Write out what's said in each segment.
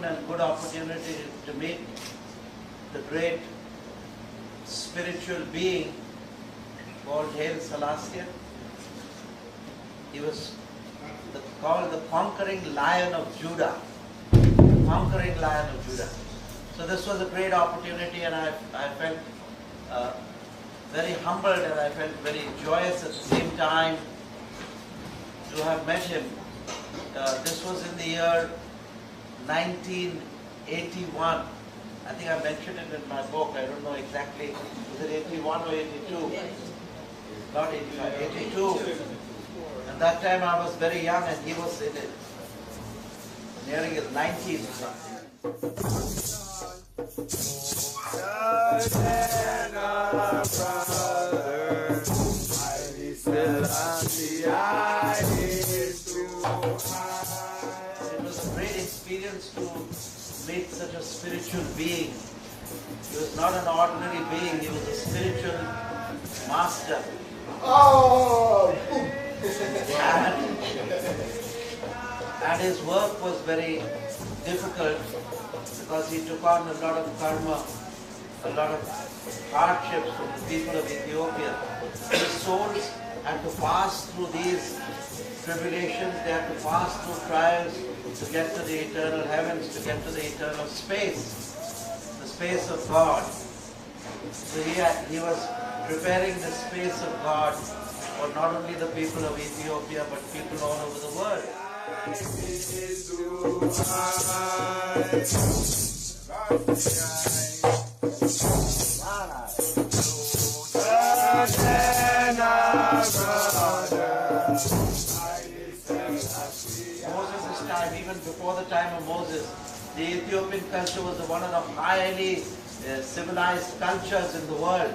fortune and good opportunity to meet the great spiritual being called Haile Salassie I. He was called the conquering lion of Judah. Conquering lion of Judah. So this was a great opportunity, and I felt very humbled, and I felt very joyous at the same time to have met him. This was in the year 1981. I think I mentioned it in my book. I don't know exactly. Was it 81 or 82? Not 85, 82. At that time I was very young, and he was in it, nearing his 90s. It was a great experience to meet such a spiritual being. He was not an ordinary being, he was a spiritual master. Oh! And his work was very difficult because he took on a lot of karma, a lot of hardships from the people of Ethiopia. His souls had to pass through these tribulations, they had to pass through trials to get to the eternal heavens, to get to the eternal space, the space of God. So he was preparing the space of God for not only the people of Ethiopia, but people all over the world. Moses' time, even before the time of Moses, the Ethiopian culture was one of the highly civilized cultures in the world,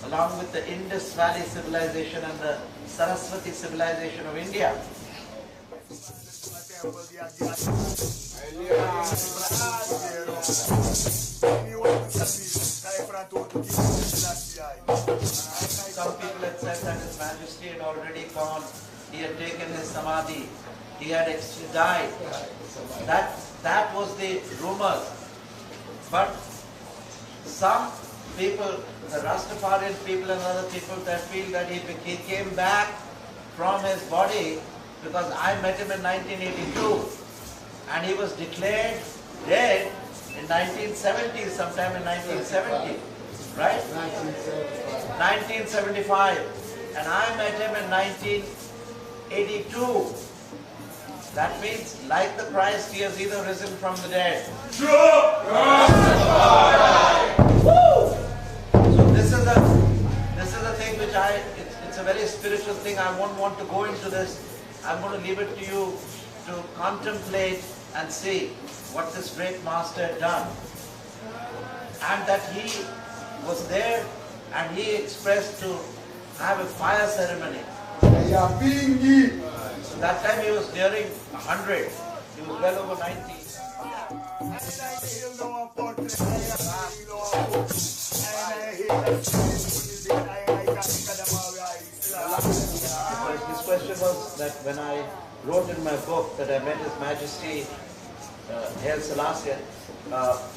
along with the Indus Valley civilization and the Saraswati civilization of India. Some people had said that His Majesty had already gone, he had taken his samadhi, he had died. That was the rumors. But some people, the Rastafarian people and other people, that feel that he came back from his body, because I met him in 1982 and he was declared dead in 1970, sometime in 1970, right? 1975. And I met him in 1982. That means, like the Christ, he has either risen from the dead. So this is a thing which it's a very spiritual thing. I won't want to go into this. I'm going to leave it to you to contemplate and see what this great master had done. And that he was there and he expressed to have a fire ceremony. So that time he was nearing 100. He was well over 90. His question was that when I wrote in my book that I met His Majesty Haile Salassie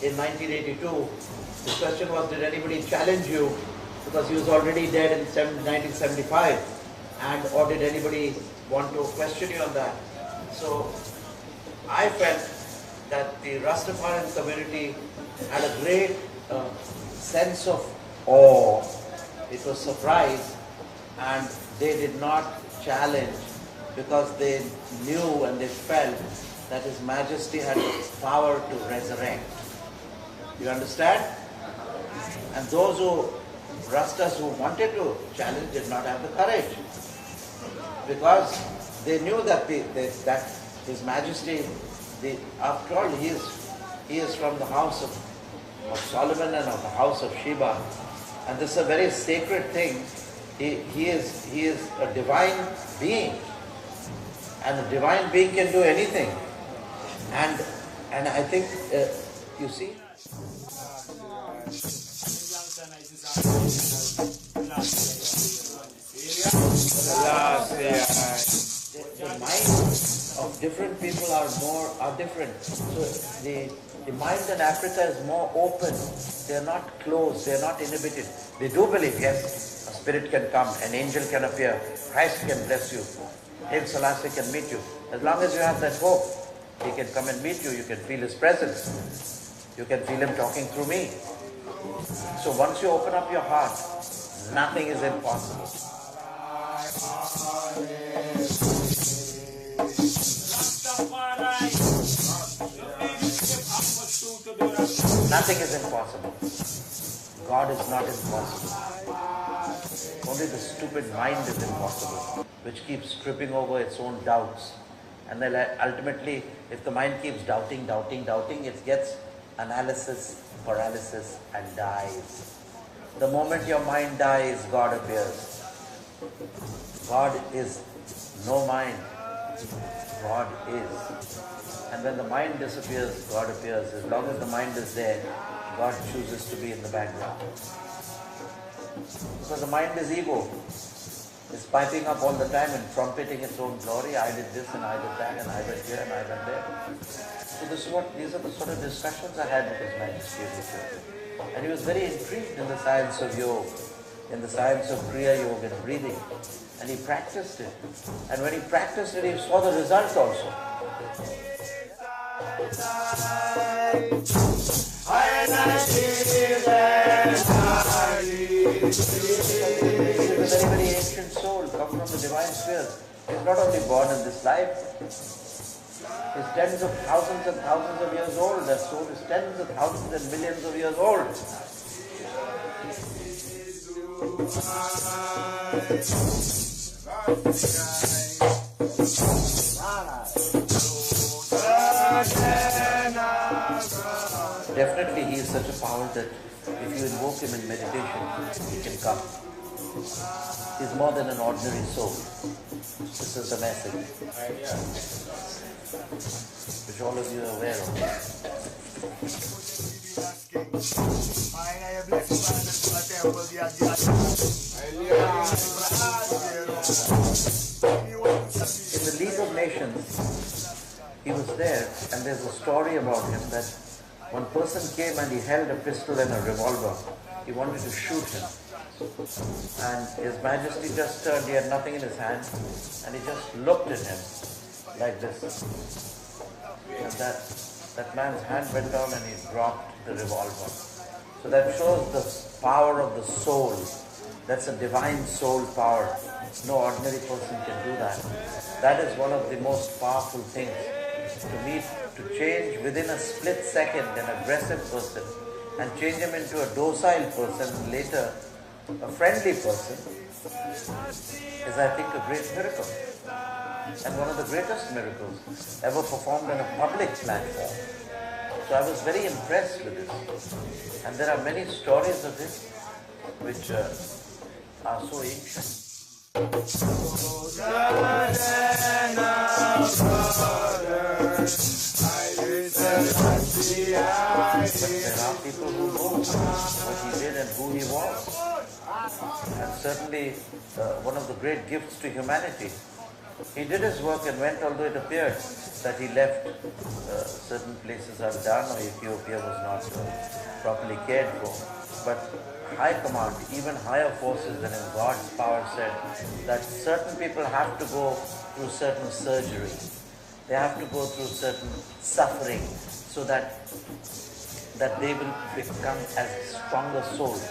in 1982, his question was, did anybody challenge you, because he was already dead in 1975, or did anybody want to question you on that? So I felt that the Rastafarian community had a great sense of awe. It was surprise, and they did not challenge because they knew and they felt that His Majesty had power to resurrect. You understand? And those Rastas who wanted to challenge did not have the courage, because they knew that that His Majesty, after all, he is from the house of Solomon and of the house of Sheba, and this is a very sacred thing. He is a divine being, and a divine being can do anything. And I think you see. The mind of different different people are different. So the mind in Africa is more open. They are not closed. They are not inhibited. They do believe, yes, a spirit can come, an angel can appear, Christ can bless you, Haile Salassie can meet you. As long as you have that hope, he can come and meet you. You can feel his presence. You can feel him talking through me. So once you open up your heart, nothing is impossible. Nothing is impossible. God is not impossible. Only the stupid mind is impossible, which keeps tripping over its own doubts. And then ultimately, if the mind keeps doubting, it gets analysis, paralysis, and dies. The moment your mind dies, God appears. God is no mind. God is. And when the mind disappears, God appears. As long as the mind is there, God chooses to be in the background. Because the mind is ego. It's piping up all the time and trumpeting its own glory. I did this and I did that and I went here and I went there. So these are the sort of discussions I had with His Majesty of the Church. And he was very intrigued in the science of yoga, in the science of Kriya Yoga and breathing. And he practiced it. And when he practiced it, he saw the result also. He is a very, very ancient soul, come from the divine sphere. He is not only born in this life, he is tens of thousands and thousands of years old. That soul is tens of thousands and millions of years old. Definitely he is such a power that if you invoke him in meditation, he can come. He is more than an ordinary soul. This is the message which all of you are aware of. In the League of Nations, he was there, and there's a story about him that one person came and he held a pistol and a revolver. He wanted to shoot him. And His Majesty just turned, he had nothing in his hand, and he just looked at him like this. And that man's hand went down and he dropped the revolver. So that shows the power of the soul. That's a divine soul power. No ordinary person can do that. That is one of the most powerful things. To change within a split second an aggressive person and change him into a docile person and later a friendly person is, I think, a great miracle. And one of the greatest miracles ever performed on a public platform. So I was very impressed with this. And there are many stories of this which are so ancient. But there are people who know what he did and who he was. And certainly one of the great gifts to humanity. He did his work and went, although it appeared that he left certain places undone or Ethiopia was not properly cared for. But high command, even higher forces than in God's power said that certain people have to go through certain surgery. They have to go through certain suffering so that they will become as stronger souls.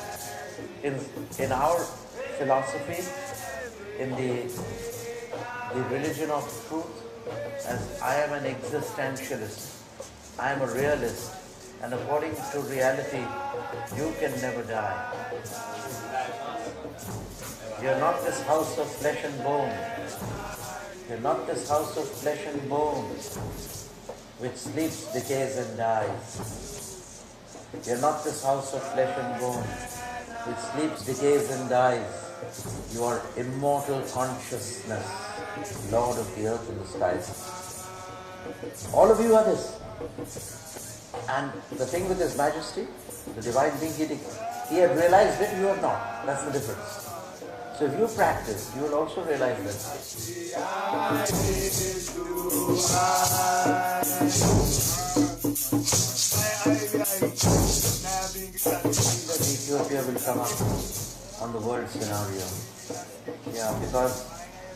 In our philosophy, in the religion of truth, as I am an existentialist, I am a realist, and according to reality, you can never die. You are not this house of flesh and bone. You are not this house of flesh and bone, which sleeps, decays, and dies. You are not this house of flesh and bone, which sleeps, decays, and dies. You are immortal consciousness, Lord of the earth and the skies. All of you are this. And the thing with His Majesty, the divine being, he had realized it, you have not. That's the difference. So if you practice, you will also realize that. That Ethiopia will come up on the world scenario. Yeah, because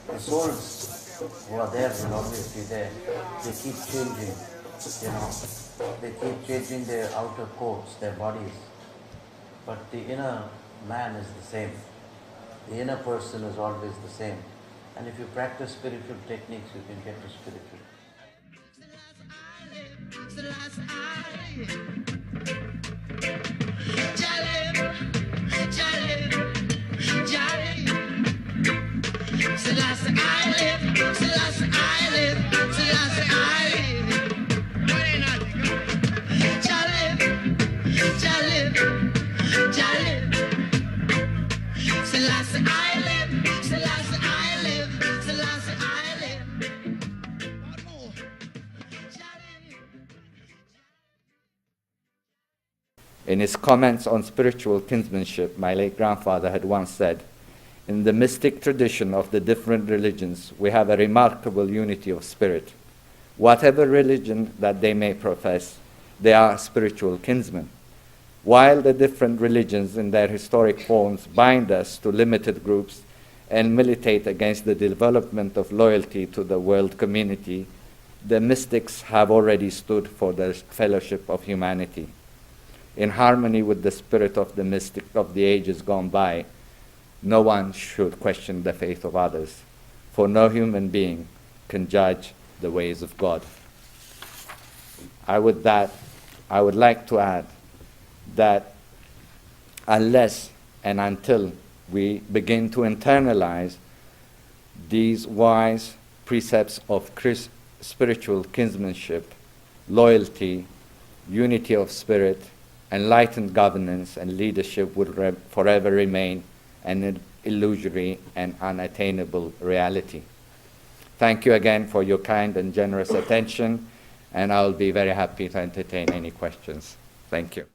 the souls who are there will always be there. They keep changing, you know. They keep changing their outer coats, their bodies. But the inner man is the same. The inner person is always the same. And if you practice spiritual techniques, you can get to spiritual. In his comments on spiritual kinsmanship, my late grandfather had once said, "In the mystic tradition of the different religions, we have a remarkable unity of spirit. Whatever religion that they may profess, they are spiritual kinsmen. While the different religions in their historic forms bind us to limited groups and militate against the development of loyalty to the world community, the mystics have already stood for the fellowship of humanity. In harmony with the spirit of the mystic of the ages gone by, no one should question the faith of others, for no human being can judge the ways of God." I would like to add that unless and until we begin to internalize these wise precepts of spiritual kinsmanship, loyalty, unity of spirit, enlightened governance and leadership will forever remain an illusory and unattainable reality. Thank you again for your kind and generous attention, and I'll be very happy to entertain any questions. Thank you.